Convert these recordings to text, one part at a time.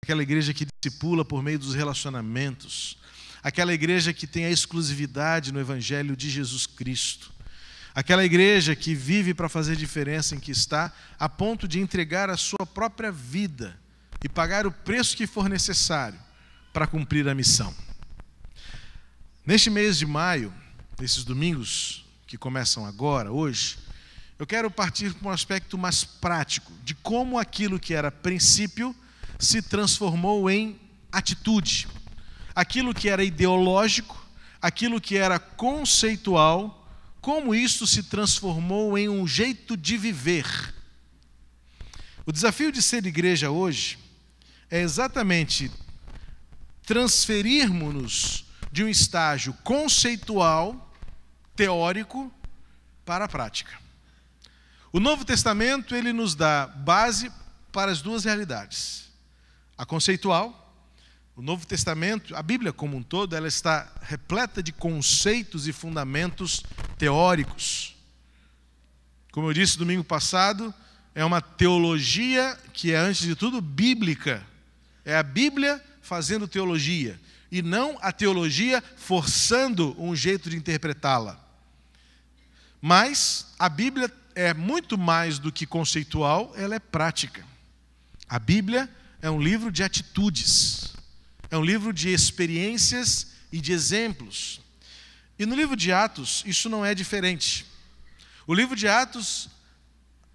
aquela igreja que discipula por meio dos relacionamentos, aquela igreja que tem a exclusividade no Evangelho de Jesus Cristo, aquela igreja que vive para fazer diferença em que está, a ponto de entregar a sua própria vida e pagar o preço que for necessário para cumprir a missão. Neste mês de maio, nesses domingos que começam agora, hoje, eu quero partir para um aspecto mais prático de como aquilo que era princípio se transformou em atitude. Aquilo que era ideológico, aquilo que era conceitual, como isso se transformou em um jeito de viver. O desafio de ser igreja hoje é exatamente transferirmos-nos de um estágio conceitual, teórico, para a prática. O Novo Testamento, ele nos dá base para as duas realidades. A conceitual, o Novo Testamento, a Bíblia como um todo, ela está repleta de conceitos e fundamentos teóricos. Como eu disse domingo passado, é uma teologia que é, antes de tudo, bíblica. É a Bíblia fazendo teologia, e não a teologia forçando um jeito de interpretá-la. Mas a Bíblia é muito mais do que conceitual, ela é prática. A Bíblia é um livro de atitudes, é um livro de experiências e de exemplos. E no livro de Atos, isso não é diferente. O livro de Atos,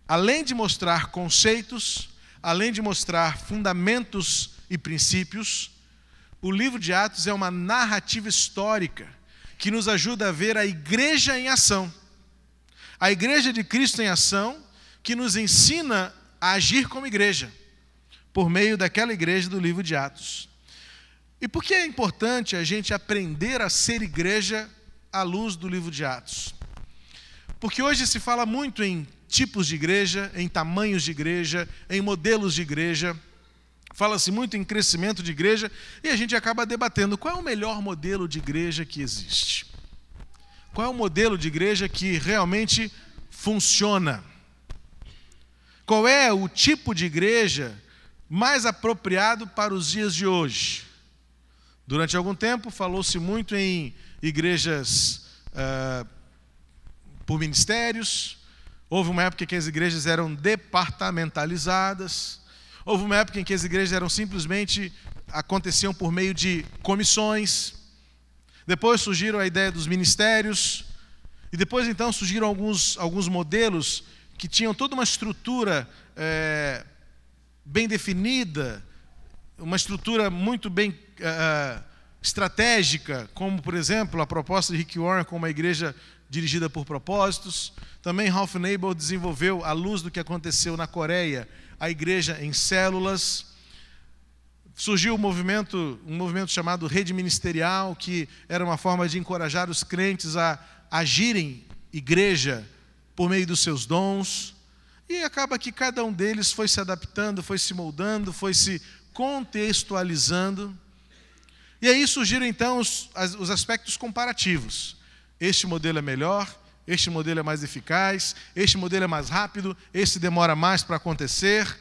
além de mostrar conceitos, além de mostrar fundamentos e princípios, o livro de Atos é uma narrativa histórica que nos ajuda a ver a igreja em ação. A igreja de Cristo em ação, que nos ensina a agir como igreja, por meio daquela igreja do livro de Atos. E por que é importante a gente aprender a ser igreja à luz do livro de Atos? Porque hoje se fala muito em tipos de igreja, em tamanhos de igreja, em modelos de igreja. Fala-se muito em crescimento de igreja e a gente acaba debatendo qual é o melhor modelo de igreja que existe. Qual é o modelo de igreja que realmente funciona? Qual é o tipo de igreja mais apropriado para os dias de hoje? Durante algum tempo falou-se muito em igrejas por ministérios. Houve uma época em que as igrejas eram departamentalizadas. Houve uma época em que as igrejas eram simplesmente, aconteciam por meio de comissões. Depois surgiram a ideia dos ministérios. E depois então surgiram alguns modelos que tinham toda uma estrutura bem definida, uma estrutura muito bem estratégica, como por exemplo a proposta de Rick Warren com uma igreja dirigida por propósitos. Também Ralph Nabel desenvolveu, à luz do que aconteceu na Coreia, a igreja em células. Surgiu um movimento chamado Rede Ministerial, que era uma forma de encorajar os crentes a agirem igreja por meio dos seus dons. E acaba que cada um deles foi se adaptando, foi se moldando, foi se contextualizando. E aí surgiram então os aspectos comparativos. Este modelo é melhor, este modelo é mais eficaz, este modelo é mais rápido, este demora mais para acontecer.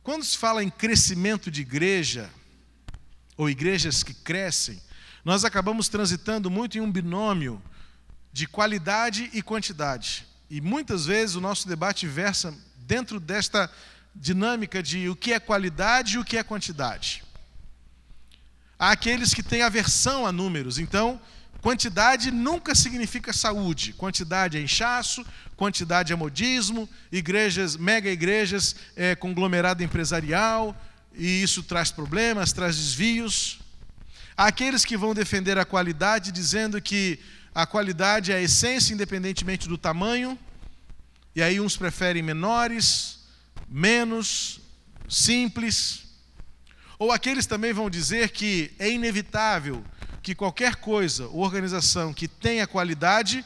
Quando se fala em crescimento de igreja, ou igrejas que crescem, nós acabamos transitando muito em um binômio de qualidade e quantidade. E muitas vezes o nosso debate versa dentro desta dinâmica de o que é qualidade e o que é quantidade. Há aqueles que têm aversão a números, então quantidade nunca significa saúde. Quantidade é inchaço, quantidade é modismo, igrejas, mega igrejas, conglomerado empresarial, e isso traz problemas, traz desvios. Há aqueles que vão defender a qualidade, dizendo que a qualidade é a essência, independentemente do tamanho, e aí uns preferem menores, menos, simples. Ou aqueles também vão dizer que é inevitável que qualquer coisa ou organização que tenha qualidade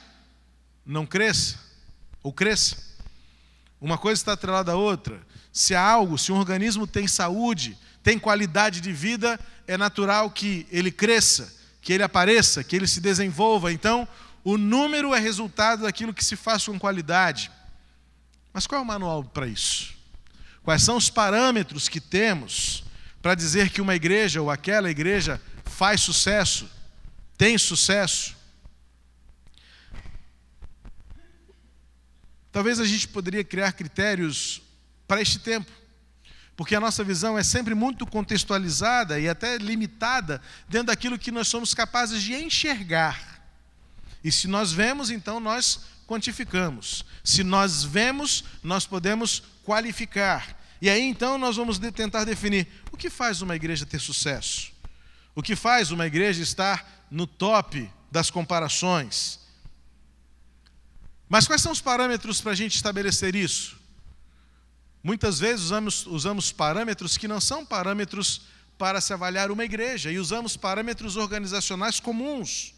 não cresça, ou cresça. Uma coisa está atrelada à outra. Se um organismo tem saúde, tem qualidade de vida, é natural que ele cresça, que ele apareça, que ele se desenvolva. Então, o número é resultado daquilo que se faz com qualidade. Mas qual é o manual para isso? Quais são os parâmetros que temos para dizer que uma igreja ou aquela igreja faz sucesso, tem sucesso. Talvez a gente poderia criar critérios para este tempo, porque a nossa visão é sempre muito contextualizada e até limitada dentro daquilo que nós somos capazes de enxergar. E se nós vemos, então nós quantificamos. Se nós vemos, nós podemos qualificar. E aí então nós vamos tentar definir o que faz uma igreja ter sucesso. O que faz uma igreja estar no top das comparações. Mas quais são os parâmetros para a gente estabelecer isso? Muitas vezes usamos parâmetros que não são parâmetros para se avaliar uma igreja, e usamos parâmetros organizacionais comuns.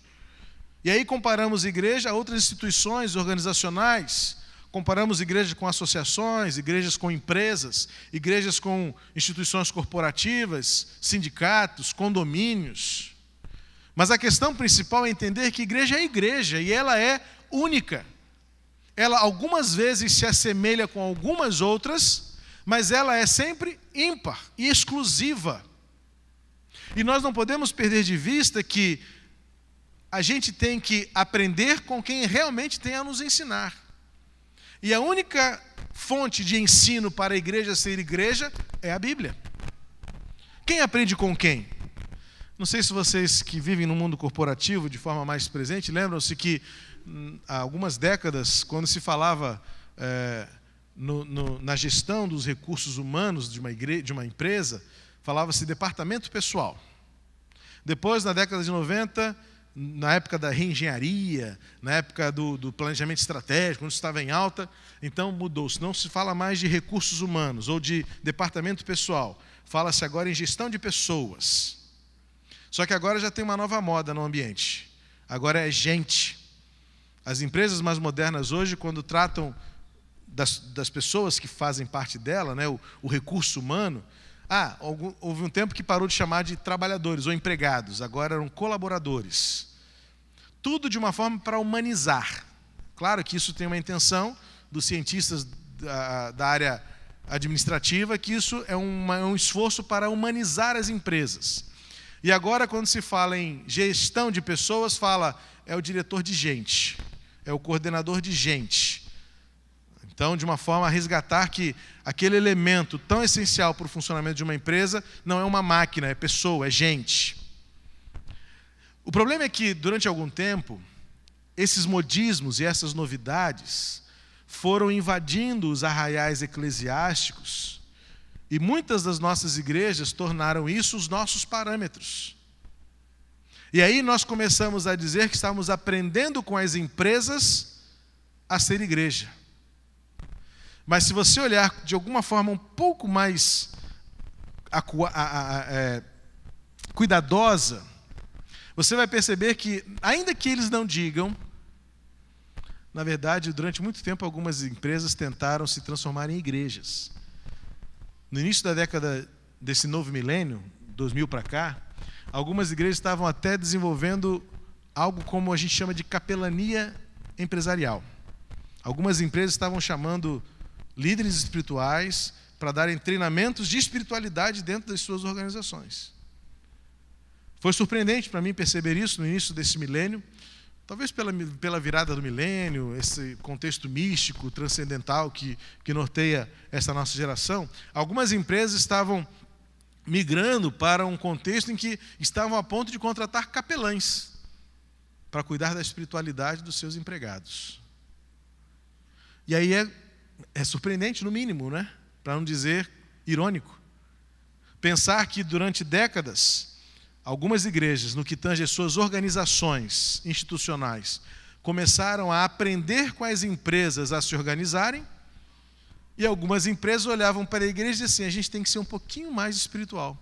E aí comparamos igreja a outras instituições organizacionais, comparamos igrejas com associações, igrejas com empresas, igrejas com instituições corporativas, sindicatos, condomínios. Mas a questão principal é entender que igreja é igreja e ela é única. Ela algumas vezes se assemelha com algumas outras, mas ela é sempre ímpar e exclusiva. E nós não podemos perder de vista que a gente tem que aprender com quem realmente tem a nos ensinar. E a única fonte de ensino para a igreja ser igreja é a Bíblia. Quem aprende com quem? Não sei se vocês que vivem no mundo corporativo de forma mais presente lembram-se que há algumas décadas, quando se falava na gestão dos recursos humanos de uma empresa, falava-se departamento pessoal. Depois, na década de 90, na época da reengenharia, na época do planejamento estratégico, quando estava em alta, então mudou-se. Não se fala mais de recursos humanos ou de departamento pessoal. Fala-se agora em gestão de pessoas. Só que agora já tem uma nova moda no ambiente. Agora é gente. As empresas mais modernas hoje, quando tratam das pessoas que fazem parte dela, né, o recurso humano, houve um tempo que parou de chamar de trabalhadores ou empregados, agora eram colaboradores. Tudo de uma forma para humanizar. Claro que isso tem uma intenção dos cientistas da área administrativa, que isso é um esforço para humanizar as empresas. E agora, quando se fala em gestão de pessoas, é o diretor de gente, é o coordenador de gente. Então, de uma forma a resgatar que aquele elemento tão essencial para o funcionamento de uma empresa não é uma máquina, é pessoa, é gente. O problema é que, durante algum tempo, esses modismos e essas novidades foram invadindo os arraiais eclesiásticos e muitas das nossas igrejas tornaram isso os nossos parâmetros. E aí nós começamos a dizer que estamos aprendendo com as empresas a ser igreja. Mas se você olhar de alguma forma um pouco mais cuidadosa, você vai perceber que, ainda que eles não digam, na verdade, durante muito tempo, algumas empresas tentaram se transformar em igrejas. No início da década desse novo milênio, 2000 para cá, algumas igrejas estavam até desenvolvendo algo como a gente chama de capelania empresarial. Algumas empresas estavam chamando líderes espirituais para darem treinamentos de espiritualidade dentro das suas organizações. Foi surpreendente para mim perceber isso no início desse milênio, talvez pela virada do milênio, esse contexto místico, transcendental que norteia essa nossa geração. Algumas empresas estavam migrando para um contexto em que estavam a ponto de contratar capelães para cuidar da espiritualidade dos seus empregados. E aí é surpreendente, no mínimo, né? Para não dizer irônico. Pensar que durante décadas, algumas igrejas, no que tange as suas organizações institucionais, começaram a aprender com as empresas a se organizarem, e algumas empresas olhavam para a igreja e diziam assim: a gente tem que ser um pouquinho mais espiritual.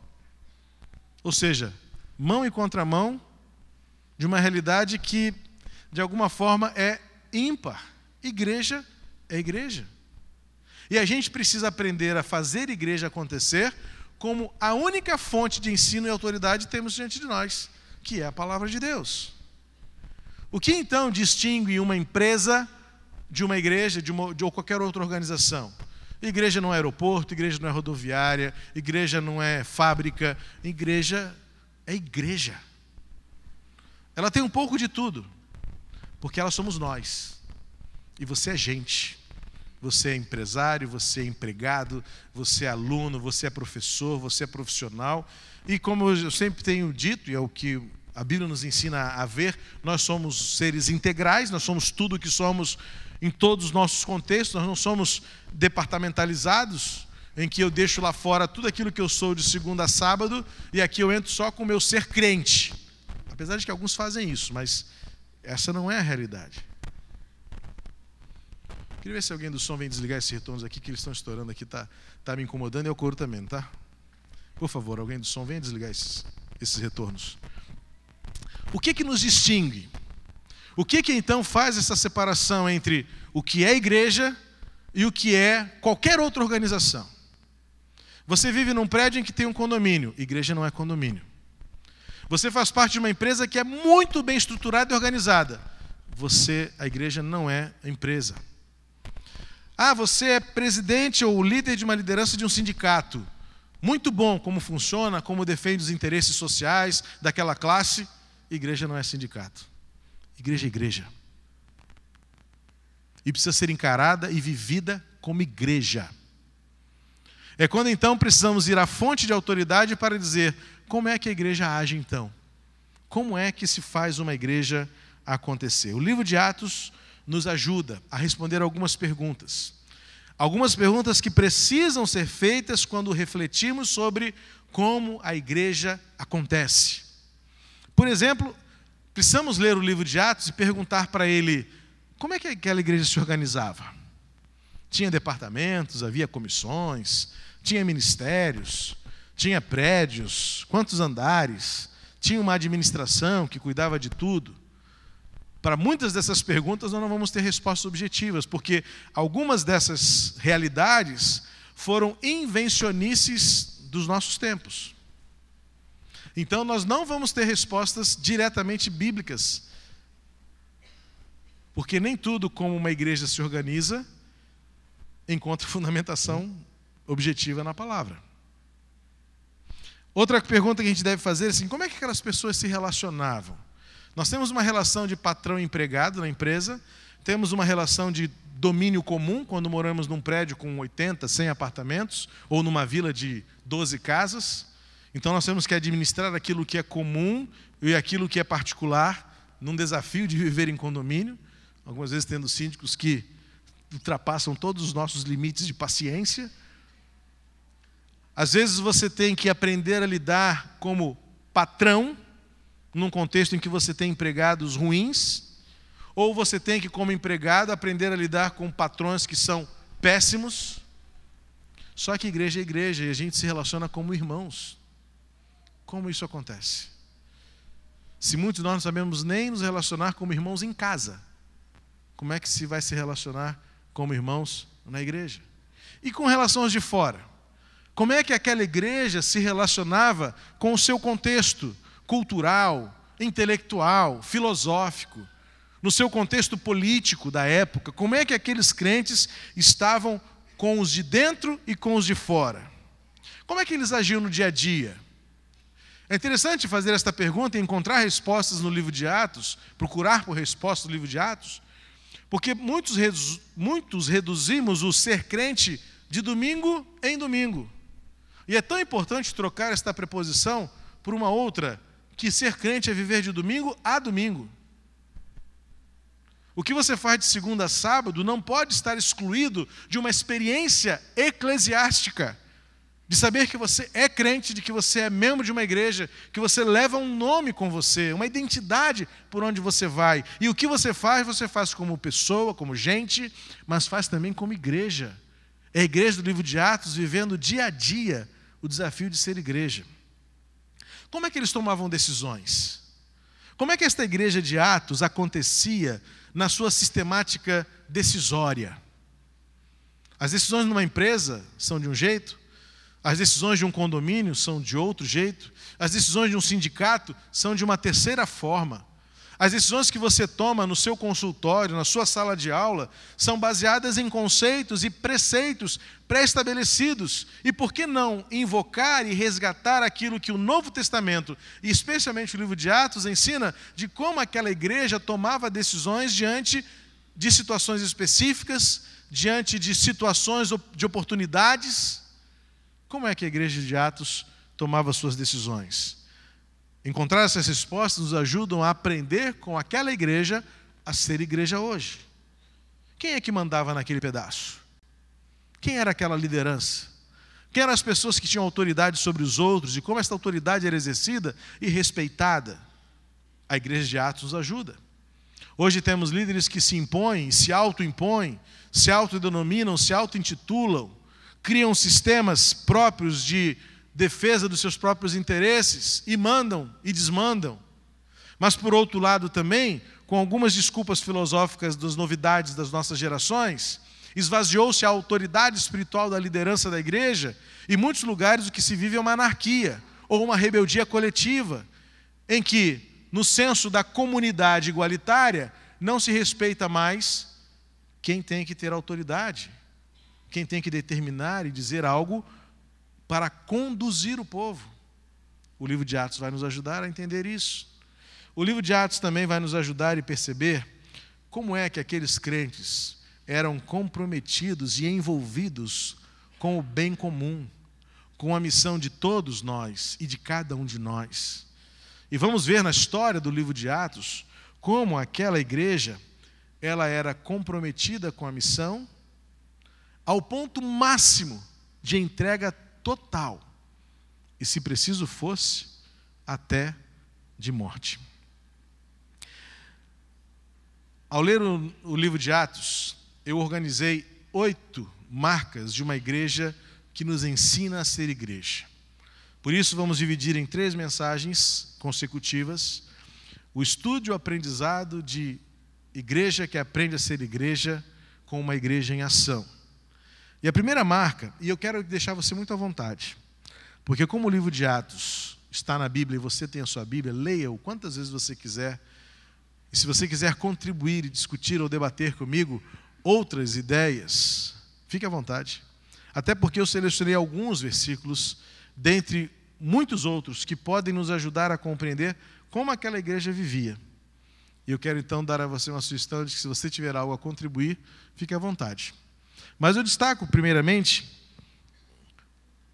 Ou seja, mão e contramão de uma realidade que, de alguma forma, é ímpar. Igreja é igreja. E a gente precisa aprender a fazer igreja acontecer como a única fonte de ensino e autoridade que temos diante de nós, que é a palavra de Deus. O que então distingue uma empresa de uma igreja, ou qualquer outra organização? Igreja não é aeroporto, igreja não é rodoviária, igreja não é fábrica, igreja é igreja. Ela tem um pouco de tudo, porque ela somos nós. E você é gente. Você é empresário, você é empregado, você é aluno, você é professor, você é profissional. E como eu sempre tenho dito, e é o que a Bíblia nos ensina a ver, nós somos seres integrais, nós somos tudo o que somos em todos os nossos contextos, nós não somos departamentalizados, em que eu deixo lá fora tudo aquilo que eu sou de segunda a sábado, e aqui eu entro só com o meu ser crente. Apesar de que alguns fazem isso, mas essa não é a realidade. Queria ver se alguém do som vem desligar esses retornos aqui, que eles estão estourando aqui, tá me incomodando, e o coro também, tá? Por favor, alguém do som, venha desligar esses retornos. O que nos distingue? O que então faz essa separação entre o que é igreja e o que é qualquer outra organização? Você vive num prédio em que tem um condomínio. Igreja não é condomínio. Você faz parte de uma empresa que é muito bem estruturada e organizada. A igreja não é empresa. Você é presidente ou líder de uma liderança de um sindicato. Muito bom como funciona, como defende os interesses sociais daquela classe. Igreja não é sindicato. Igreja é igreja. E precisa ser encarada e vivida como igreja. É quando então precisamos ir à fonte de autoridade para dizer como é que a igreja age então. Como é que se faz uma igreja acontecer? O livro de Atos nos ajuda a responder algumas perguntas. Algumas perguntas que precisam ser feitas quando refletimos sobre como a igreja acontece. Por exemplo, precisamos ler o livro de Atos e perguntar para ele como é que aquela igreja se organizava. Tinha departamentos, havia comissões, tinha ministérios, tinha prédios, quantos andares, tinha uma administração que cuidava de tudo. Para muitas dessas perguntas nós não vamos ter respostas objetivas, porque algumas dessas realidades foram invencionices dos nossos tempos. Então nós não vamos ter respostas diretamente bíblicas, porque nem tudo como uma igreja se organiza encontra fundamentação objetiva na palavra. Outra pergunta que a gente deve fazer é assim, como é que aquelas pessoas se relacionavam? Nós temos uma relação de patrão e empregado na empresa, temos uma relação de domínio comum, quando moramos num prédio com 80, 100 apartamentos, ou numa vila de 12 casas. Então nós temos que administrar aquilo que é comum e aquilo que é particular, num desafio de viver em condomínio, algumas vezes tendo síndicos que ultrapassam todos os nossos limites de paciência. Às vezes você tem que aprender a lidar como patrão, num contexto em que você tem empregados ruins, ou você tem que, como empregado, aprender a lidar com patrões que são péssimos. Só que igreja é igreja e a gente se relaciona como irmãos. Como isso acontece? Se muitos de nós não sabemos nem nos relacionar como irmãos em casa, como é que se vai se relacionar como irmãos na igreja? E com relação aos de fora? Como é que aquela igreja se relacionava com o seu contexto cultural, intelectual, filosófico, no seu contexto político da época? Como é que aqueles crentes estavam com os de dentro e com os de fora? Como é que eles agiam no dia a dia? É interessante fazer esta pergunta e encontrar respostas no livro de Atos, procurar por respostas no livro de Atos, porque muitos reduzimos o ser crente de domingo em domingo. E é tão importante trocar esta preposição por uma outra, que ser crente é viver de domingo a domingo. O que você faz de segunda a sábado não pode estar excluído de uma experiência eclesiástica, de saber que você é crente, de que você é membro de uma igreja, que você leva um nome com você, uma identidade por onde você vai. E o que você faz como pessoa, como gente, mas faz também como igreja. É a igreja do livro de Atos vivendo dia a dia o desafio de ser igreja. Como é que eles tomavam decisões? Como é que esta igreja de Atos acontecia na sua sistemática decisória? As decisões numa empresa são de um jeito, as decisões de um condomínio são de outro jeito, as decisões de um sindicato são de uma terceira forma. As decisões que você toma no seu consultório, na sua sala de aula, são baseadas em conceitos e preceitos pré-estabelecidos. E por que não invocar e resgatar aquilo que o Novo Testamento, e especialmente o livro de Atos, ensina de como aquela igreja tomava decisões diante de situações específicas, diante de situações de oportunidades? Como é que a igreja de Atos tomava suas decisões? Encontrar essas respostas nos ajudam a aprender com aquela igreja a ser igreja hoje. Quem é que mandava naquele pedaço? Quem era aquela liderança? Quem eram as pessoas que tinham autoridade sobre os outros e como essa autoridade era exercida e respeitada? A igreja de Atos nos ajuda. Hoje temos líderes que se impõem, se auto-impõem, se autodenominam, se auto-intitulam, criam sistemas próprios de defesa dos seus próprios interesses e mandam e desmandam. Mas, por outro lado também, com algumas desculpas filosóficas das novidades das nossas gerações, esvaziou-se a autoridade espiritual da liderança da igreja, e em muitos lugares o que se vive é uma anarquia ou uma rebeldia coletiva, em que, no senso da comunidade igualitária, não se respeita mais quem tem que ter autoridade, quem tem que determinar e dizer algo para conduzir o povo. O livro de Atos vai nos ajudar a entender isso. O livro de Atos também vai nos ajudar a perceber como é que aqueles crentes eram comprometidos e envolvidos com o bem comum, com a missão de todos nós e de cada um de nós. E vamos ver na história do livro de Atos como aquela igreja ela era comprometida com a missão ao ponto máximo de entrega total, e se preciso fosse, até de morte. Ao ler o livro de Atos, eu organizei 8 marcas de uma igreja que nos ensina a ser igreja. Por isso vamos dividir em 3 mensagens consecutivas: o estudo e o aprendizado de igreja que aprende a ser igreja com uma igreja em ação. E a primeira marca, e eu quero deixar você muito à vontade, porque como o livro de Atos está na Bíblia e você tem a sua Bíblia, leia-o quantas vezes você quiser. E se você quiser contribuir e discutir ou debater comigo outras ideias, fique à vontade. Até porque eu selecionei alguns versículos, dentre muitos outros, que podem nos ajudar a compreender como aquela igreja vivia. E eu quero então dar a você uma sugestão de que, se você tiver algo a contribuir, fique à vontade. Mas eu destaco, primeiramente,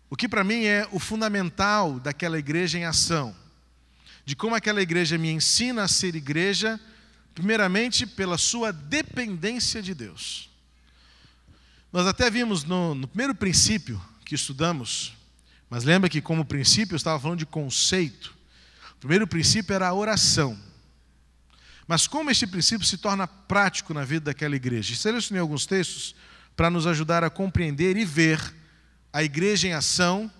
o que para mim é o fundamental daquela igreja em ação, de como aquela igreja me ensina a ser igreja, primeiramente pela sua dependência de Deus. Nós até vimos no primeiro princípio que estudamos, mas lembra que como princípio eu estava falando de conceito. O primeiro princípio era a oração. Mas como este princípio se torna prático na vida daquela igreja? Selecionei alguns textos para nos ajudar a compreender e ver a igreja em ação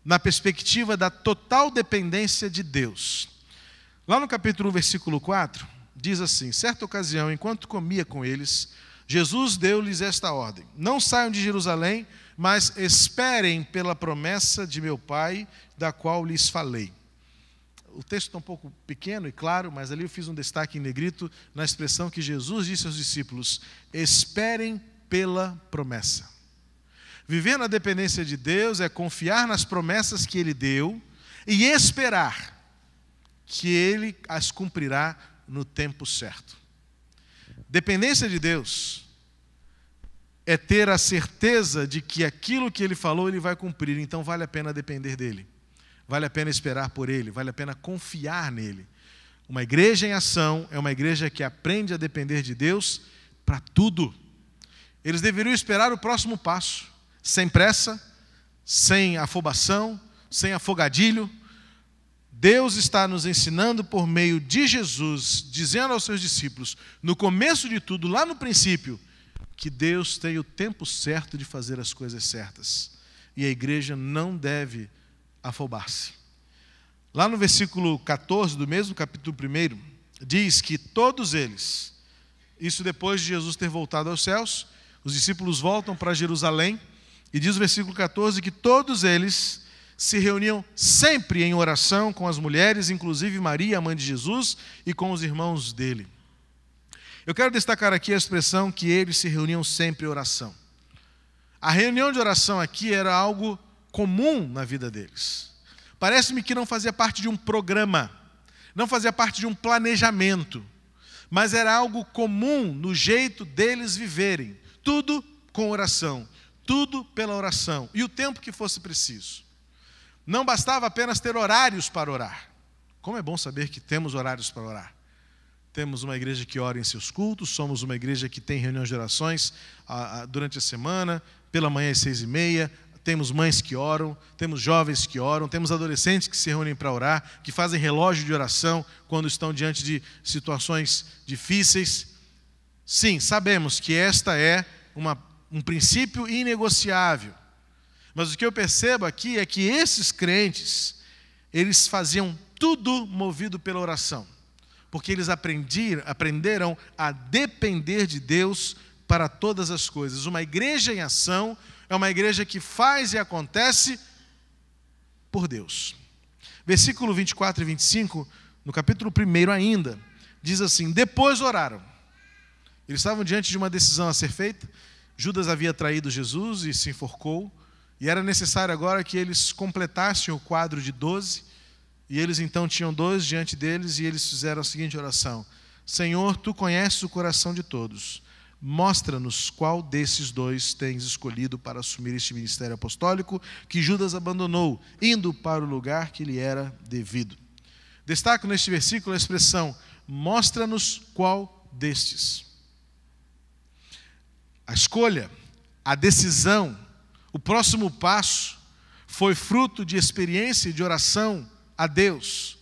na perspectiva da total dependência de Deus. Lá no capítulo 1, versículo 4, diz assim: certa ocasião, enquanto comia com eles, Jesus deu-lhes esta ordem: não saiam de Jerusalém, mas esperem pela promessa de meu Pai, da qual lhes falei. O texto está um pouco pequeno e claro, mas ali eu fiz um destaque em negrito na expressão que Jesus disse aos discípulos: esperem pela promessa. Viver na dependência de Deus é confiar nas promessas que Ele deu e esperar que Ele as cumprirá no tempo certo. Dependência de Deus é ter a certeza de que aquilo que Ele falou, Ele vai cumprir. Então vale a pena depender dEle. Vale a pena esperar por Ele, vale a pena confiar nele. Uma igreja em ação é uma igreja que aprende a depender de Deus para tudo. Eles deveriam esperar o próximo passo, sem pressa, sem afobação, sem afogadilho. Deus está nos ensinando por meio de Jesus, dizendo aos seus discípulos, no começo de tudo, lá no princípio, que Deus tem o tempo certo de fazer as coisas certas. E a igreja não deve afobar-se. Lá no versículo 14 do mesmo capítulo 1, diz que todos eles, isso depois de Jesus ter voltado aos céus, os discípulos voltam para Jerusalém, e diz o versículo 14 que todos eles se reuniam sempre em oração com as mulheres, inclusive Maria, a mãe de Jesus, e com os irmãos dele. Eu quero destacar aqui a expressão que eles se reuniam sempre em oração. A reunião de oração aqui era algo comum na vida deles. Parece-me que não fazia parte de um programa, não fazia parte de um planejamento, mas era algo comum no jeito deles viverem. Tudo com oração, tudo pela oração, e o tempo que fosse preciso. Não bastava apenas ter horários para orar. Como é bom saber que temos horários para orar. Temos uma igreja que ora em seus cultos, somos uma igreja que tem reuniões de orações durante a semana, pela manhã às 6h30, temos mães que oram, temos jovens que oram, temos adolescentes que se reúnem para orar, que fazem relógio de oração quando estão diante de situações difíceis. Sim, sabemos que esta é um princípio inegociável. Mas o que eu percebo aqui é que esses crentes, eles faziam tudo movido pela oração, porque eles aprenderam a depender de Deus para todas as coisas. Uma igreja em ação é uma igreja que faz e acontece por Deus. Versículo 24 e 25, no capítulo 1 ainda, diz assim: depois oraram. Eles estavam diante de uma decisão a ser feita. Judas havia traído Jesus e se enforcou, e era necessário agora que eles completassem o quadro de 12, e eles então tinham 12 diante deles, e eles fizeram a seguinte oração: Senhor, Tu conheces o coração de todos, mostra-nos qual desses 2 tens escolhido para assumir este ministério apostólico que Judas abandonou, indo para o lugar que lhe era devido. Destaco neste versículo a expressão: mostra-nos qual destes. A escolha, a decisão, o próximo passo foi fruto de experiência e de oração a Deus,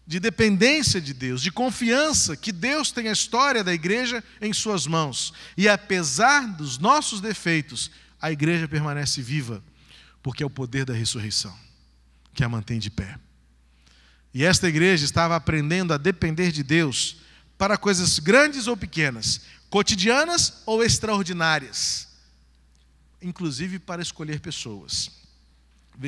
de dependência de Deus, de confiança que Deus tem a história da igreja em suas mãos. E apesar dos nossos defeitos, a igreja permanece viva, porque é o poder da ressurreição que a mantém de pé. E esta igreja estava aprendendo a depender de Deus para coisas grandes ou pequenas, cotidianas ou extraordinárias, inclusive para escolher pessoas.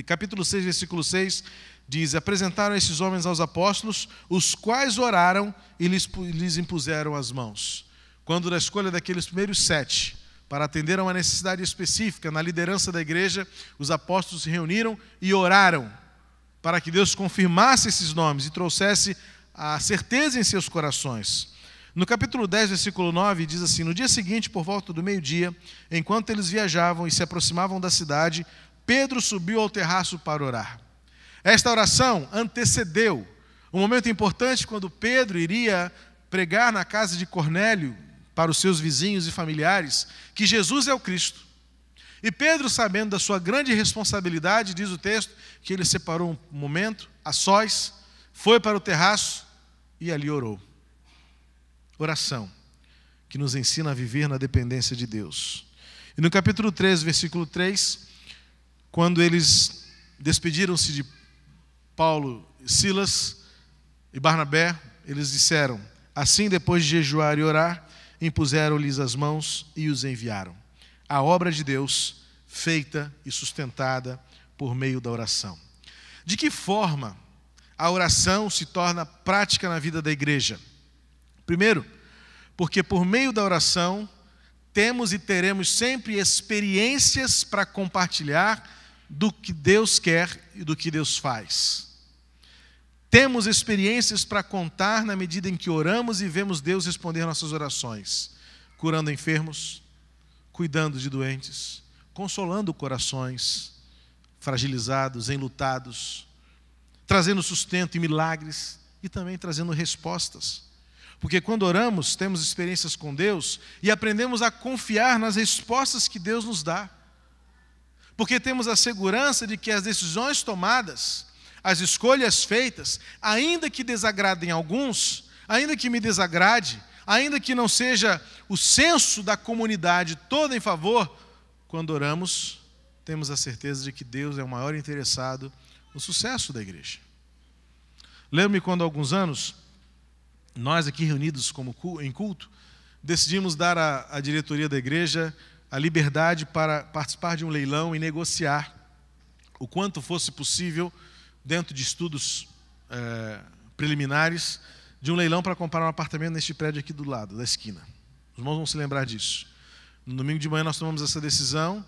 Capítulo 6, versículo 6, diz: apresentaram esses homens aos apóstolos, os quais oraram e lhes impuseram as mãos. Quando da escolha daqueles primeiros 7, para atender a uma necessidade específica na liderança da igreja, os apóstolos se reuniram e oraram para que Deus confirmasse esses nomes e trouxesse a certeza em seus corações. No capítulo 10, versículo 9, diz assim: no dia seguinte, por volta do meio-dia, enquanto eles viajavam e se aproximavam da cidade, Pedro subiu ao terraço para orar. Esta oração antecedeu um momento importante quando Pedro iria pregar na casa de Cornélio para os seus vizinhos e familiares que Jesus é o Cristo. E Pedro, sabendo da sua grande responsabilidade, diz o texto, que ele separou um momento, a sós, foi para o terraço e ali orou. Oração, que nos ensina a viver na dependência de Deus. E no capítulo 13, versículo 3, quando eles despediram-se de Paulo, Silas e Barnabé, eles disseram: assim, depois de jejuar e orar, impuseram-lhes as mãos e os enviaram. A obra de Deus, feita e sustentada por meio da oração. De que forma a oração se torna prática na vida da igreja? Primeiro, porque por meio da oração temos e teremos sempre experiências para compartilhar do que Deus quer e do que Deus faz. Temos experiências para contar na medida em que oramos e vemos Deus responder nossas orações, curando enfermos, cuidando de doentes, consolando corações fragilizados, enlutados, trazendo sustento e milagres e também trazendo respostas. Porque quando oramos, temos experiências com Deus e aprendemos a confiar nas respostas que Deus nos dá. Porque temos a segurança de que as decisões tomadas, as escolhas feitas, ainda que desagradem alguns, ainda que me desagrade, ainda que não seja o senso da comunidade toda em favor, quando oramos, temos a certeza de que Deus é o maior interessado no sucesso da igreja. Lembro-me quando há alguns anos, nós aqui reunidos em culto, decidimos dar à diretoria da igreja a liberdade para participar de um leilão e negociar o quanto fosse possível, dentro de estudos preliminares, de um leilão para comprar um apartamento neste prédio aqui do lado, da esquina. Os irmãos vão se lembrar disso. No domingo de manhã nós tomamos essa decisão,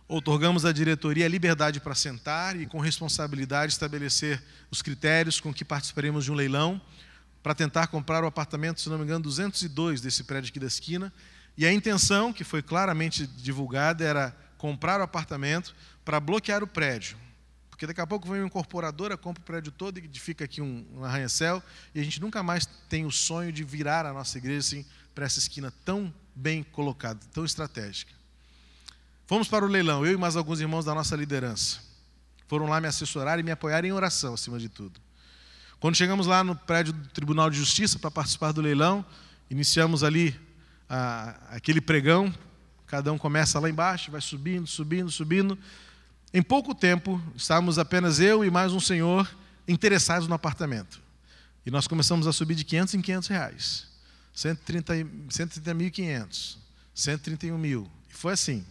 outorgamos à diretoria a liberdade para sentar e com responsabilidade estabelecer os critérios com que participaremos de um leilão para tentar comprar o apartamento, se não me engano, 202 desse prédio aqui da esquina. E a intenção, que foi claramente divulgada, era comprar o apartamento para bloquear o prédio. Porque daqui a pouco vem uma incorporadora, compra o prédio todo e fica aqui um arranha-céu, e a gente nunca mais tem o sonho de virar a nossa igreja assim, para essa esquina tão bem colocada, tão estratégica. Fomos para o leilão, eu e mais alguns irmãos da nossa liderança. Foram lá me assessorar e me apoiar em oração, acima de tudo. Quando chegamos lá no prédio do Tribunal de Justiça para participar do leilão, iniciamos ali aquele pregão, cada um começa lá embaixo, vai subindo, subindo, subindo. Em pouco tempo, estávamos apenas eu e mais um senhor interessados no apartamento. E nós começamos a subir de 500 em 500 reais. 130.500, 131 mil. E foi assim.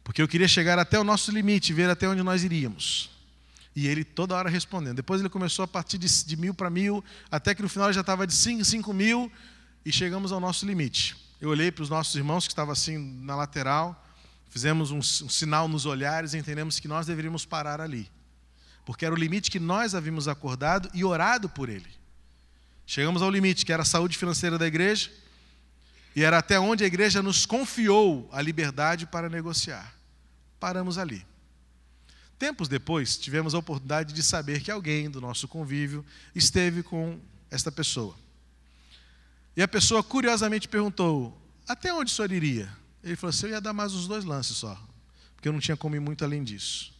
Porque eu queria chegar até o nosso limite, ver até onde nós iríamos. E ele toda hora respondendo. Depois ele começou a partir de 1.000 para 1.000, até que no final ele já estava de 5 mil, e chegamos ao nosso limite. Eu olhei para os nossos irmãos que estavam assim na lateral, fizemos um sinal nos olhares e entendemos que nós deveríamos parar ali. Porque era o limite que nós havíamos acordado e orado por ele. Chegamos ao limite, que era a saúde financeira da igreja, e era até onde a igreja nos confiou a liberdade para negociar. Paramos ali. Tempos depois, tivemos a oportunidade de saber que alguém do nosso convívio esteve com esta pessoa. E a pessoa curiosamente perguntou, até onde o senhor iria? Ele falou assim, eu ia dar mais uns 2 lances só, porque eu não tinha como ir muito além disso.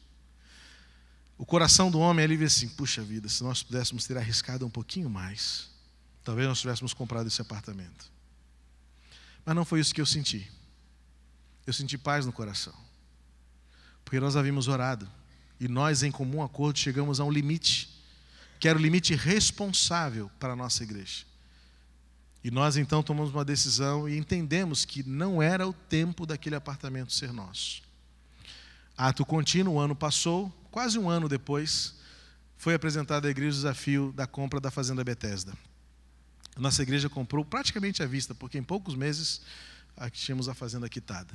O coração do homem ali vê assim, puxa vida, se nós pudéssemos ter arriscado um pouquinho mais, talvez nós tivéssemos comprado esse apartamento. Mas não foi isso que eu senti. Eu senti paz no coração. Porque nós havíamos orado. E nós, em comum acordo, chegamos a um limite, que era o limite responsável para a nossa igreja. E nós, então, tomamos uma decisão e entendemos que não era o tempo daquele apartamento ser nosso. Ato contínuo, o ano passou, quase um ano depois, foi apresentado à igreja o desafio da compra da Fazenda Bethesda. A nossa igreja comprou praticamente à vista, porque em poucos meses tínhamos a fazenda quitada.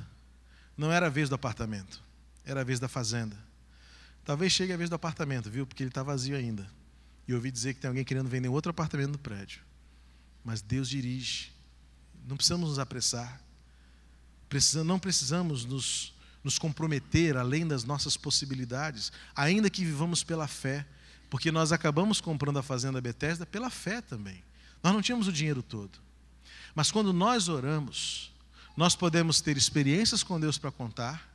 Não era a vez do apartamento, era a vez da fazenda. Talvez chegue a vez do apartamento, viu? Porque ele está vazio ainda. E eu ouvi dizer que tem alguém querendo vender outro apartamento no prédio. Mas Deus dirige. Não precisamos nos apressar. Não precisamos nos comprometer além das nossas possibilidades, ainda que vivamos pela fé. Porque nós acabamos comprando a Fazenda Bethesda pela fé também. Nós não tínhamos o dinheiro todo. Mas quando nós oramos, nós podemos ter experiências com Deus para contar,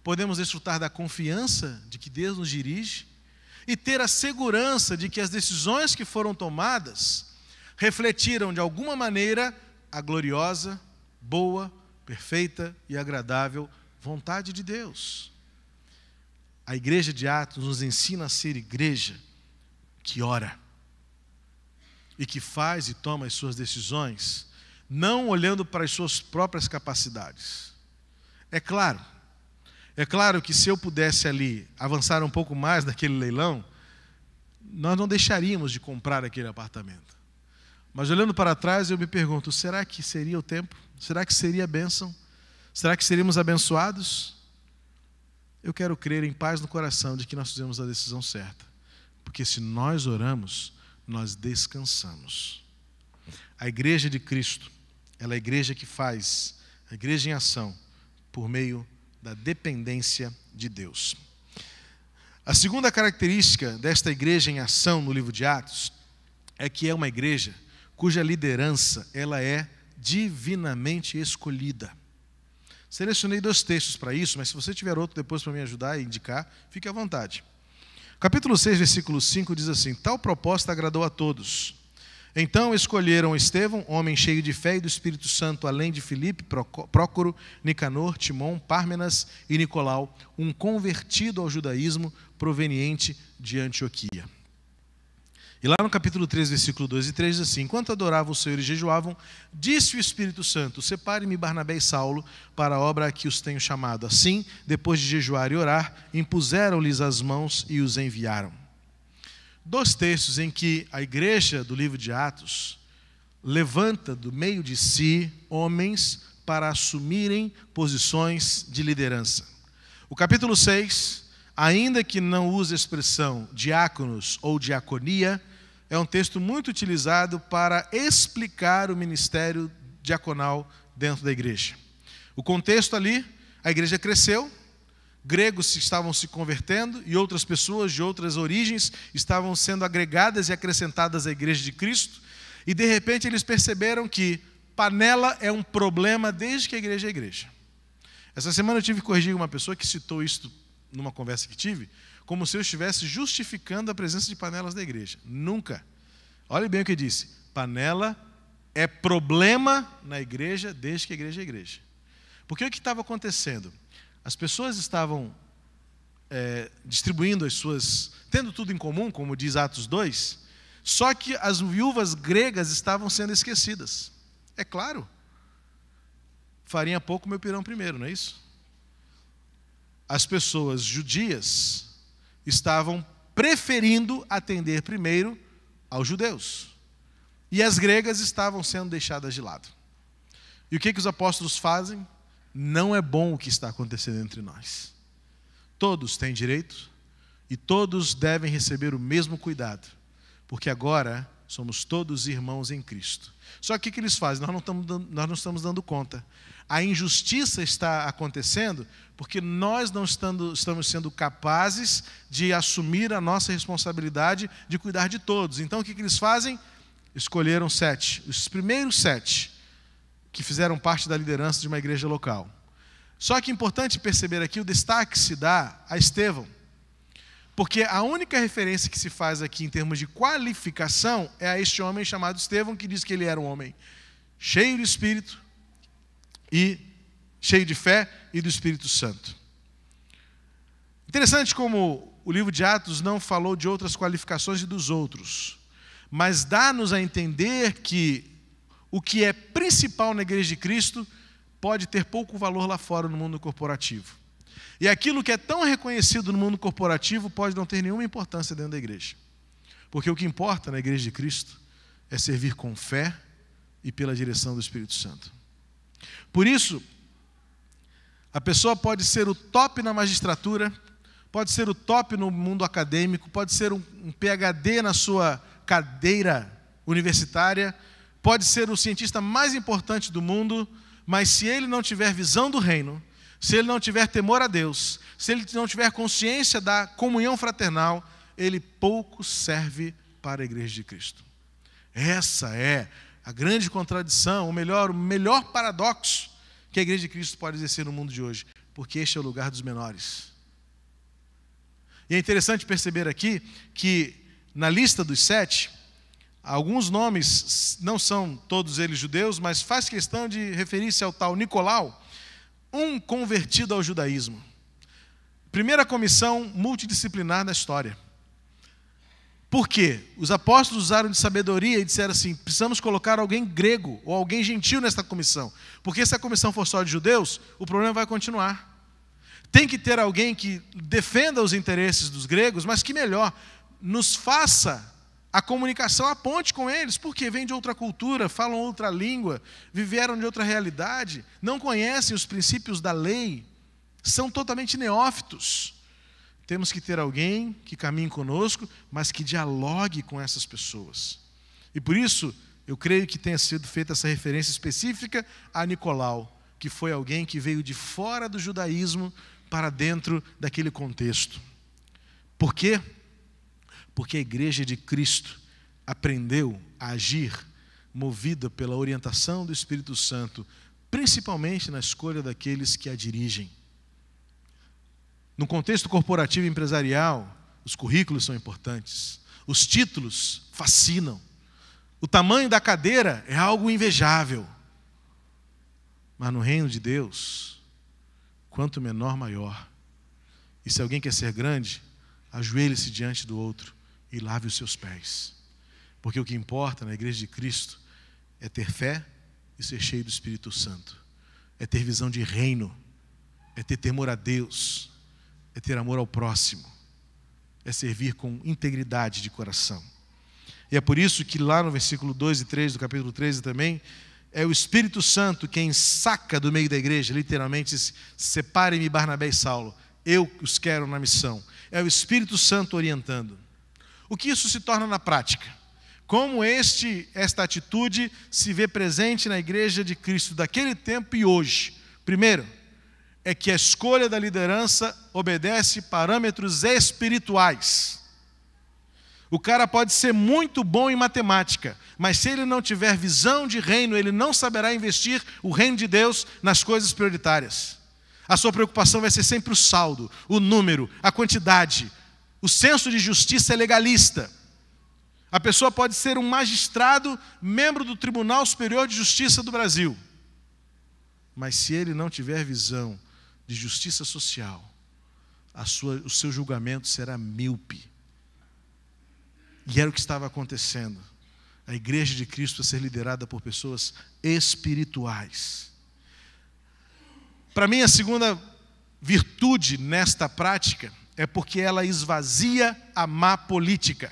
podemos desfrutar da confiança de que Deus nos dirige e ter a segurança de que as decisões que foram tomadas refletiram de alguma maneira a gloriosa, boa, perfeita e agradável vontade de Deus. A igreja de Atos nos ensina a ser igreja que ora e que faz e toma as suas decisões, não olhando para as suas próprias capacidades. É claro que se eu pudesse ali avançar um pouco mais naquele leilão, nós não deixaríamos de comprar aquele apartamento. Mas olhando para trás eu me pergunto, será que seria o tempo? Será que seria a bênção? Será que seríamos abençoados? Eu quero crer em paz no coração de que nós fizemos a decisão certa. Porque se nós oramos, nós descansamos. A igreja de Cristo, ela é a igreja que faz, a igreja em ação, por meio da dependência de Deus. A segunda característica desta igreja em ação no livro de Atos é que é uma igreja cuja liderança ela é divinamente escolhida. Selecionei 2 textos para isso, mas se você tiver outro depois para me ajudar e indicar, fique à vontade. Capítulo 6, versículo 5 diz assim, tal proposta agradou a todos. Então escolheram Estevão, homem cheio de fé e do Espírito Santo, além de Filipe, Prócoro, Nicanor, Timon, Pármenas e Nicolau, um convertido ao judaísmo proveniente de Antioquia. E lá no capítulo 3, versículo 2 e 3 diz assim: enquanto adoravam o Senhor e jejuavam, disse o Espírito Santo: separe-me Barnabé e Saulo para a obra a que os tenho chamado. Assim, depois de jejuar e orar, impuseram-lhes as mãos e os enviaram. Dois textos em que a igreja do livro de Atos levanta do meio de si homens para assumirem posições de liderança. O capítulo 6, ainda que não use a expressão diáconos ou diaconia, é um texto muito utilizado para explicar o ministério diaconal dentro da igreja. O contexto ali, a igreja cresceu, gregos estavam se convertendo e outras pessoas de outras origens estavam sendo agregadas e acrescentadas à igreja de Cristo, e de repente eles perceberam que panela é um problema desde que a igreja é igreja. Essa semana eu tive que corrigir uma pessoa que citou isso numa conversa que tive, como se eu estivesse justificando a presença de panelas da igreja. Nunca. Olhe bem o que disse. Panela é problema na igreja desde que a igreja é igreja. Porque o que estava acontecendo? As pessoas estavam distribuindo as suas, tendo tudo em comum, como diz Atos 2, só que as viúvas gregas estavam sendo esquecidas. É claro. Farinha pouco, meu pirão primeiro, não é isso? As pessoas judias estavam preferindo atender primeiro aos judeus. E as gregas estavam sendo deixadas de lado. E o que os apóstolos fazem? Não é bom o que está acontecendo entre nós. Todos têm direito e todos devem receber o mesmo cuidado, porque agora somos todos irmãos em Cristo. Só que o que eles fazem? Nós não estamos dando conta. A injustiça está acontecendo porque nós não estamos sendo capazes de assumir a nossa responsabilidade de cuidar de todos. Então o que eles fazem? Escolheram 7, os primeiros 7, que fizeram parte da liderança de uma igreja local. Só que é importante perceber aqui, o destaque se dá a Estevão. Porque a única referência que se faz aqui em termos de qualificação é a este homem chamado Estevão, que diz que ele era um homem cheio de Espírito e cheio de fé e do Espírito Santo. Interessante como o livro de Atos não falou de outras qualificações e dos outros, mas dá-nos a entender que o que é principal na igreja de Cristo pode ter pouco valor lá fora no mundo corporativo. E aquilo que é tão reconhecido no mundo corporativo pode não ter nenhuma importância dentro da igreja. Porque o que importa na igreja de Cristo é servir com fé e pela direção do Espírito Santo. Por isso, a pessoa pode ser o top na magistratura, pode ser o top no mundo acadêmico, pode ser um PhD na sua cadeira universitária, pode ser o cientista mais importante do mundo, mas se ele não tiver visão do reino, se ele não tiver temor a Deus, se ele não tiver consciência da comunhão fraternal, ele pouco serve para a igreja de Cristo. Essa é a grande contradição, o melhor paradoxo que a igreja de Cristo pode exercer no mundo de hoje, porque este é o lugar dos menores. E é interessante perceber aqui que na lista dos 7, alguns nomes, não são todos eles judeus, mas faz questão de referir-se ao tal Nicolau, um convertido ao judaísmo. Primeira comissão multidisciplinar da história. Por quê? Os apóstolos usaram de sabedoria e disseram assim: precisamos colocar alguém grego ou alguém gentil nesta comissão, porque se a comissão for só de judeus, o problema vai continuar. Tem que ter alguém que defenda os interesses dos gregos, mas que melhor, nos faça a comunicação, a ponte com eles, porque vêm de outra cultura, falam outra língua, viveram de outra realidade, não conhecem os princípios da lei, são totalmente neófitos. Temos que ter alguém que caminhe conosco, mas que dialogue com essas pessoas. E por isso, eu creio que tenha sido feita essa referência específica a Nicolau, que foi alguém que veio de fora do judaísmo para dentro daquele contexto. Por quê? Porque a igreja de Cristo aprendeu a agir movida pela orientação do Espírito Santo, principalmente na escolha daqueles que a dirigem. No contexto corporativo e empresarial, os currículos são importantes, os títulos fascinam, o tamanho da cadeira é algo invejável. Mas no reino de Deus, quanto menor, maior. E se alguém quer ser grande, ajoelhe-se diante do outro e lave os seus pés. Porque o que importa na igreja de Cristo é ter fé e ser cheio do Espírito Santo. É ter visão de reino, é ter temor a Deus, é ter amor ao próximo, é servir com integridade de coração. E é por isso que lá no versículo 2 e 3 do capítulo 13 também, é o Espírito Santo quem saca do meio da igreja, literalmente, separem-me Barnabé e Saulo, eu os quero na missão. É o Espírito Santo orientando. O que isso se torna na prática? Como esta atitude se vê presente na igreja de Cristo daquele tempo e hoje? Primeiro, é que a escolha da liderança obedece parâmetros espirituais. O cara pode ser muito bom em matemática, mas se ele não tiver visão de reino, ele não saberá investir o reino de Deus nas coisas prioritárias. A sua preocupação vai ser sempre o saldo, o número, a quantidade. O senso de justiça é legalista. A pessoa pode ser um magistrado, membro do Tribunal Superior de Justiça do Brasil. Mas se ele não tiver visão de justiça social, o seu julgamento será míope. E era o que estava acontecendo. A igreja de Cristo a ser liderada por pessoas espirituais. Para mim, a segunda virtude nesta prática é porque ela esvazia a má política.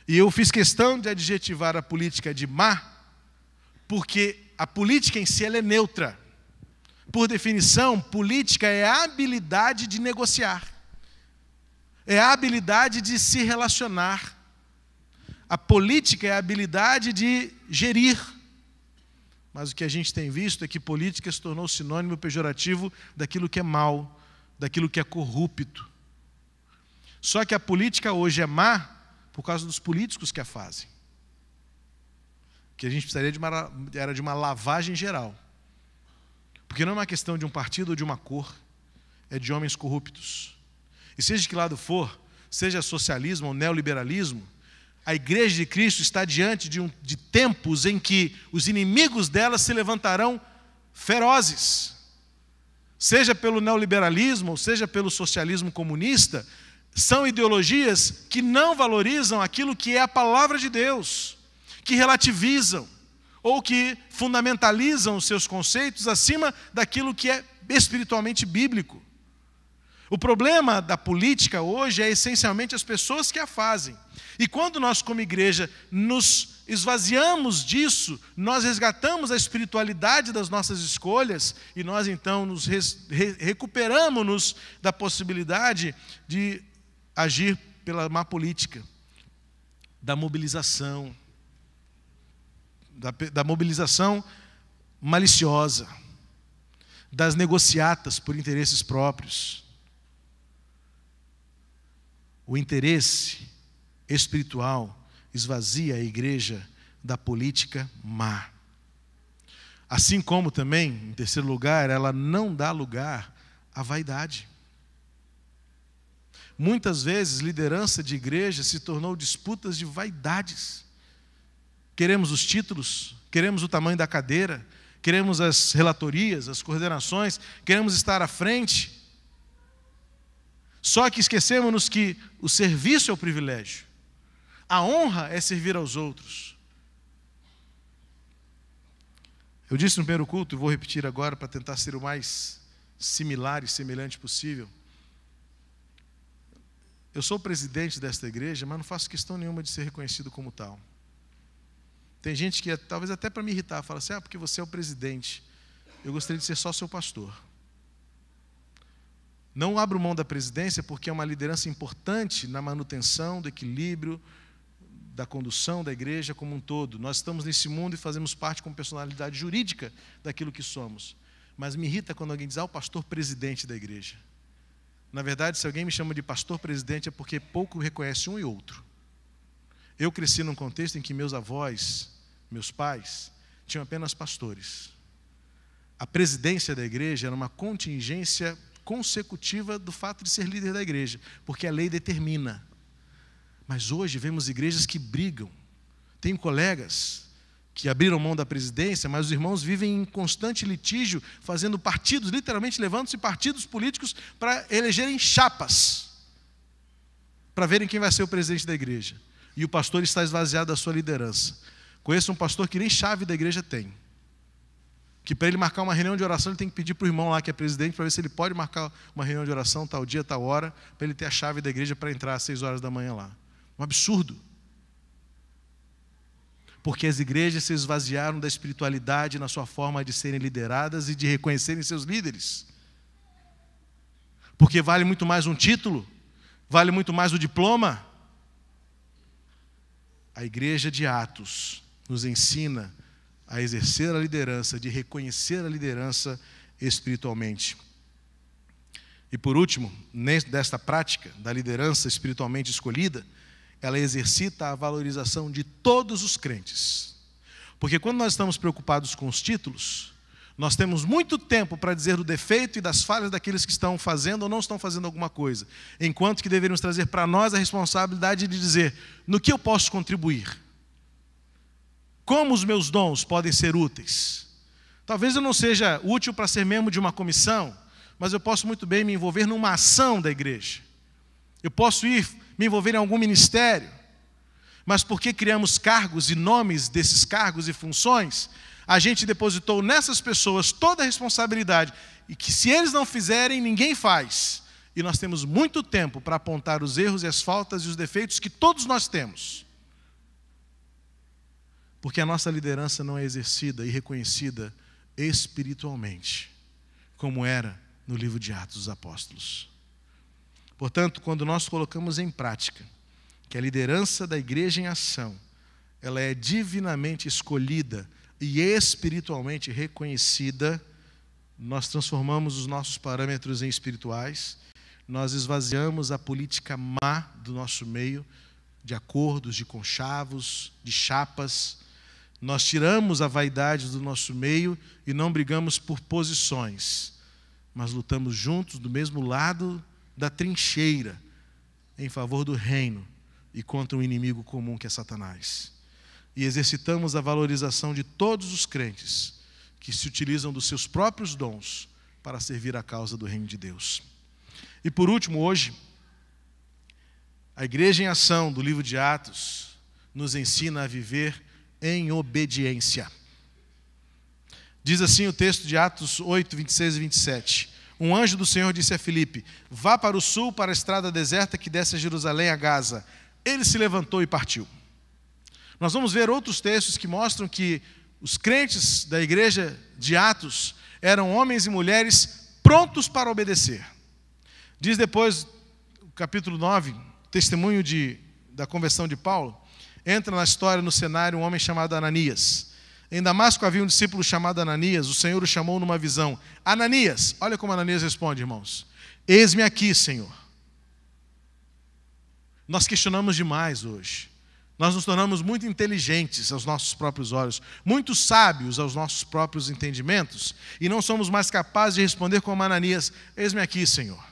E eu fiz questão de adjetivar a política de má, porque a política em si ela é neutra. Por definição, política é a habilidade de negociar. É a habilidade de se relacionar. A política é a habilidade de gerir. Mas o que a gente tem visto é que política se tornou sinônimo pejorativo daquilo que é mal, daquilo que é corrupto. Só que a política hoje é má por causa dos políticos que a fazem. Que a gente precisaria de uma lavagem geral. Porque não é uma questão de um partido ou de uma cor, é de homens corruptos. E seja de que lado for, seja socialismo ou neoliberalismo, a igreja de Cristo está diante de tempos em que os inimigos dela se levantarão ferozes. Seja pelo neoliberalismo, ou seja pelo socialismo comunista, são ideologias que não valorizam aquilo que é a palavra de Deus, que relativizam ou que fundamentalizam os seus conceitos acima daquilo que é espiritualmente bíblico. O problema da política hoje é essencialmente as pessoas que a fazem. E quando nós, como igreja, nos esvaziamos disso, nós resgatamos a espiritualidade das nossas escolhas e nós então nos recuperamos da possibilidade de agir pela má política, da mobilização, da mobilização maliciosa, das negociatas por interesses próprios. O interesse espiritual esvazia a igreja da política má. Assim como também, em terceiro lugar, ela não dá lugar à vaidade. Muitas vezes, liderança de igreja se tornou disputas de vaidades. Queremos os títulos, queremos o tamanho da cadeira, queremos as relatorias, as coordenações, queremos estar à frente. Só que esquecemos que o serviço é o privilégio. A honra é servir aos outros. Eu disse no primeiro culto, e vou repetir agora para tentar ser o mais similar e semelhante possível. Eu sou o presidente desta igreja, mas não faço questão nenhuma de ser reconhecido como tal. Tem gente que, talvez até para me irritar, fala assim, porque você é o presidente. Eu gostaria de ser só seu pastor. Não abro mão da presidência porque é uma liderança importante na manutenção do equilíbrio, da condução da igreja como um todo. Nós estamos nesse mundo e fazemos parte como personalidade jurídica daquilo que somos. Mas me irrita quando alguém diz, o pastor presidente da igreja. Na verdade, se alguém me chama de pastor presidente é porque pouco reconhece um e outro. Eu cresci num contexto em que meus avós, meus pais, tinham apenas pastores. A presidência da igreja era uma contingência consecutiva do fato de ser líder da igreja, porque a lei determina. Mas hoje vemos igrejas que brigam. Tenho colegas que abriram mão da presidência, mas os irmãos vivem em constante litígio, fazendo partidos, literalmente levando-se partidos políticos para elegerem chapas, para verem quem vai ser o presidente da igreja. e o pastor está esvaziado da sua liderança. Conheço um pastor que nem chave da igreja tem. Que para ele marcar uma reunião de oração, ele tem que pedir para o irmão lá que é presidente, para ver se ele pode marcar uma reunião de oração, tal dia, tal hora, para ele ter a chave da igreja para entrar às 6 horas da manhã lá. Um absurdo. Porque as igrejas se esvaziaram da espiritualidade na sua forma de serem lideradas e de reconhecerem seus líderes. Porque vale muito mais um título, vale muito mais o diploma. A igreja de Atos nos ensina a exercer a liderança, de reconhecer a liderança espiritualmente. E por último, desta prática da liderança espiritualmente escolhida, ela exercita a valorização de todos os crentes. Porque quando nós estamos preocupados com os títulos, nós temos muito tempo para dizer do defeito e das falhas daqueles que estão fazendo ou não estão fazendo alguma coisa, enquanto que deveríamos trazer para nós a responsabilidade de dizer no que eu posso contribuir. Como os meus dons podem ser úteis? Talvez eu não seja útil para ser membro de uma comissão, mas eu posso muito bem me envolver numa ação da igreja. Eu posso me envolver em algum ministério, mas porque criamos cargos e nomes desses cargos e funções, a gente depositou nessas pessoas toda a responsabilidade, e que se eles não fizerem, ninguém faz. E nós temos muito tempo para apontar os erros e as faltas e os defeitos que todos nós temos. Porque a nossa liderança não é exercida e reconhecida espiritualmente, como era no livro de Atos dos Apóstolos. Portanto, quando nós colocamos em prática que a liderança da igreja em ação, ela é divinamente escolhida e espiritualmente reconhecida, nós transformamos os nossos parâmetros em espirituais, nós esvaziamos a política má do nosso meio, de acordos, de conchavos, de chapas. Nós tiramos a vaidade do nosso meio e não brigamos por posições, mas lutamos juntos do mesmo lado da trincheira, em favor do reino e contra um inimigo comum que é Satanás. E exercitamos a valorização de todos os crentes que se utilizam dos seus próprios dons para servir a causa do reino de Deus. E por último, hoje, a igreja em ação do livro de Atos nos ensina a viver em obediência. Diz assim o texto de Atos 8, 26 e 27. Um anjo do Senhor disse a Filipe: vá para o sul, para a estrada deserta que desce a Jerusalém, a Gaza. Ele se levantou e partiu. Nós vamos ver outros textos que mostram que os crentes da igreja de Atos eram homens e mulheres prontos para obedecer. Diz depois, o capítulo 9, testemunho da conversão de Paulo, entra na história, no cenário, um homem chamado Ananias. Em Damasco havia um discípulo chamado Ananias, o Senhor o chamou numa visão. Ananias, olha como Ananias responde, irmãos. Eis-me aqui, Senhor. Nós questionamos demais hoje. Nós nos tornamos muito inteligentes aos nossos próprios olhos, muito sábios aos nossos próprios entendimentos, e não somos mais capazes de responder como Ananias: eis-me aqui, Senhor.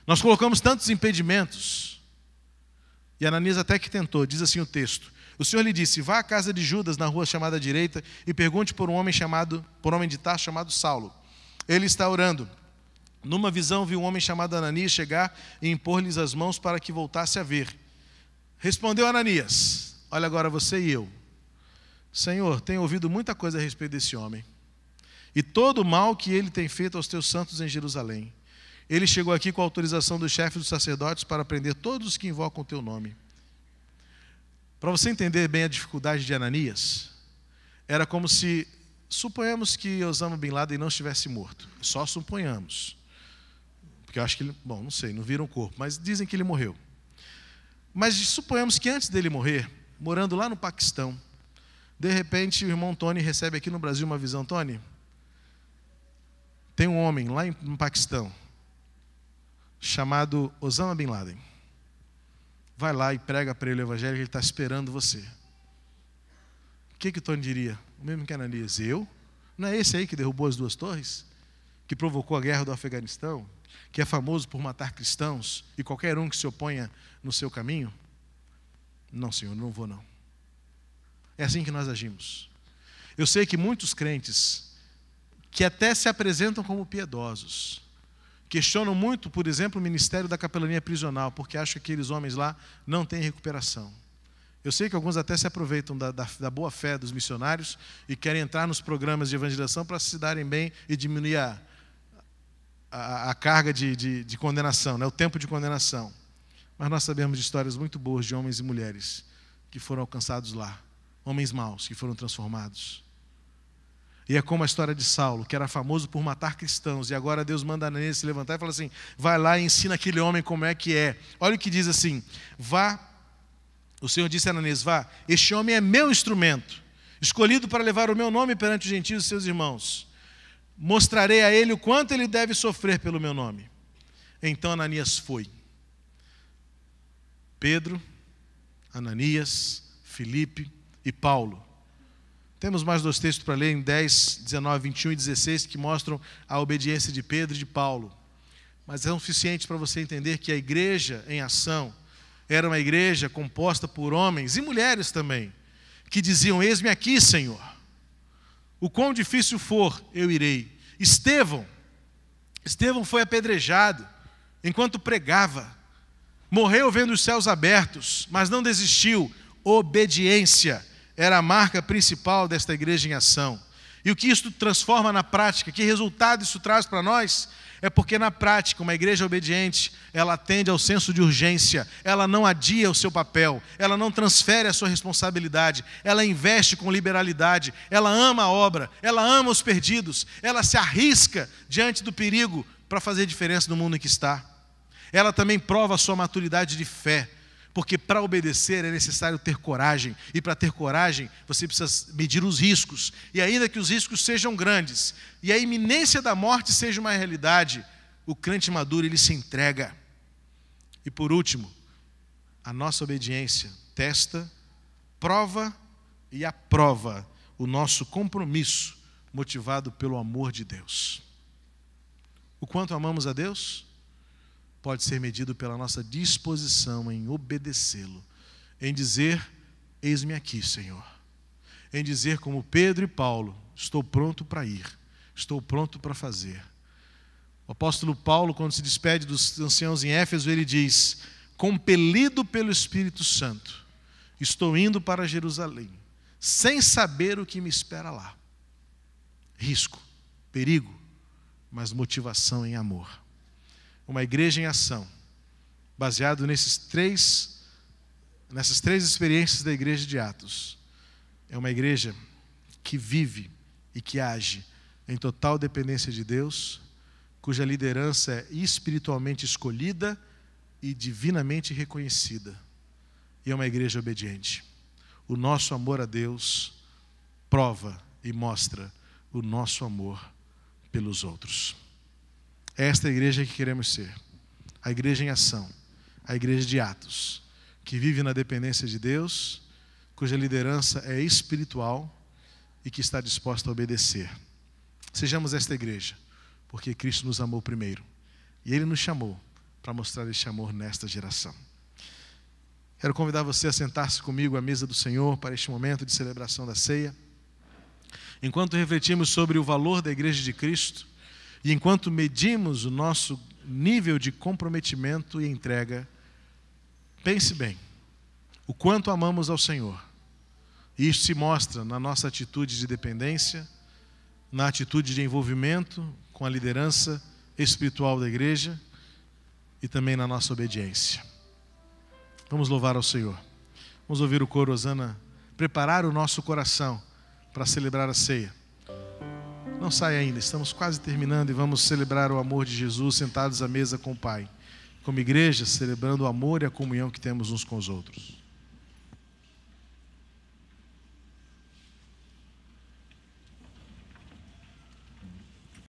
Nós colocamos tantos impedimentos, e Ananias até que tentou. Diz assim o texto: o Senhor lhe disse: vá à casa de Judas, na rua chamada direita, e pergunte por um homem de Tarso chamado Saulo. Ele está orando. Numa visão viu um homem chamado Ananias chegar e impor-lhes as mãos para que voltasse a ver. Respondeu Ananias: olha agora você e eu. Senhor, tenho ouvido muita coisa a respeito desse homem, e todo o mal que ele tem feito aos teus santos em Jerusalém. Ele chegou aqui com a autorização do chefe dos sacerdotes para prender todos os que invocam o teu nome. Para você entender bem a dificuldade de Ananias, era como se, suponhamos que Osama Bin Laden não estivesse morto. Só suponhamos. Porque eu acho que ele, não sei, não viram o corpo, mas dizem que ele morreu. Mas suponhamos que antes dele morrer, morando lá no Paquistão, de repente o irmão Tony recebe aqui no Brasil uma visão. Tony, tem um homem lá no Paquistão, chamado Osama Bin Laden. Vai lá e prega para ele o evangelho, que ele está esperando você. O que o Tony diria? O mesmo que Ananias: eu? Não é esse aí que derrubou as 2 torres? Que provocou a guerra do Afeganistão? Que é famoso por matar cristãos e qualquer um que se oponha no seu caminho? Não, Senhor, não vou não. É assim que nós agimos. Eu sei que muitos crentes que até se apresentam como piedosos, questionam muito, por exemplo, o ministério da capelania prisional, porque acham que aqueles homens lá não têm recuperação. Eu sei que alguns até se aproveitam da boa fé dos missionários e querem entrar nos programas de evangelização para se darem bem e diminuir a carga de condenação, né? O tempo de condenação. Mas nós sabemos de histórias muito boas de homens e mulheres que foram alcançados lá, homens maus que foram transformados. E é como a história de Saulo, que era famoso por matar cristãos, e agora Deus manda Ananias se levantar e fala assim: vai lá e ensina aquele homem como é que é. Olha o que diz assim: vá, o Senhor disse a Ananias: vá, este homem é meu instrumento, escolhido para levar o meu nome perante os gentios e seus irmãos. Mostrarei a ele o quanto ele deve sofrer pelo meu nome. Então Ananias foi. Pedro, Ananias, Filipe e Paulo. Temos mais 2 textos para ler em 10, 19, 21 e 16 que mostram a obediência de Pedro e de Paulo. Mas é o suficiente para você entender que a igreja em ação era uma igreja composta por homens e mulheres também, que diziam: eis-me aqui, Senhor. O quão difícil for, eu irei. Estevão foi apedrejado enquanto pregava. Morreu vendo os céus abertos, mas não desistiu. Obediência era a marca principal desta igreja em ação. E o que isso transforma na prática, que resultado isso traz para nós? É porque na prática, uma igreja obediente, ela atende ao senso de urgência, ela não adia o seu papel, ela não transfere a sua responsabilidade, ela investe com liberalidade, ela ama a obra, ela ama os perdidos, ela se arrisca diante do perigo para fazer diferença no mundo em que está. Ela também prova a sua maturidade de fé, porque para obedecer é necessário ter coragem, e para ter coragem você precisa medir os riscos, e ainda que os riscos sejam grandes, e a iminência da morte seja uma realidade, o crente maduro ele se entrega. E por último, a nossa obediência testa, prova e aprova o nosso compromisso motivado pelo amor de Deus. O quanto amamos a Deus pode ser medido pela nossa disposição em obedecê-lo, em dizer: eis-me aqui, Senhor. Em dizer como Pedro e Paulo: estou pronto para ir, estou pronto para fazer. O apóstolo Paulo, quando se despede dos anciãos em Éfeso, ele diz: compelido pelo Espírito Santo, estou indo para Jerusalém, sem saber o que me espera lá. Risco, perigo, mas motivação em amor. Uma igreja em ação, baseado nessas três experiências da igreja de Atos, é uma igreja que vive e que age em total dependência de Deus, cuja liderança é espiritualmente escolhida e divinamente reconhecida. E é uma igreja obediente. O nosso amor a Deus prova e mostra o nosso amor pelos outros. É esta igreja que queremos ser, a igreja em ação, a igreja de Atos, que vive na dependência de Deus, cuja liderança é espiritual e que está disposta a obedecer. Sejamos esta igreja, porque Cristo nos amou primeiro, e Ele nos chamou para mostrar este amor nesta geração. Quero convidar você a sentar-se comigo à mesa do Senhor para este momento de celebração da ceia. Enquanto refletimos sobre o valor da igreja de Cristo, e enquanto medimos o nosso nível de comprometimento e entrega, pense bem, o quanto amamos ao Senhor. E isso se mostra na nossa atitude de dependência, na atitude de envolvimento com a liderança espiritual da igreja e também na nossa obediência. Vamos louvar ao Senhor. Vamos ouvir o coro Hosana, preparar o nosso coração para celebrar a ceia. Não saia ainda, estamos quase terminando e vamos celebrar o amor de Jesus sentados à mesa com o Pai, como igreja, celebrando o amor e a comunhão que temos uns com os outros.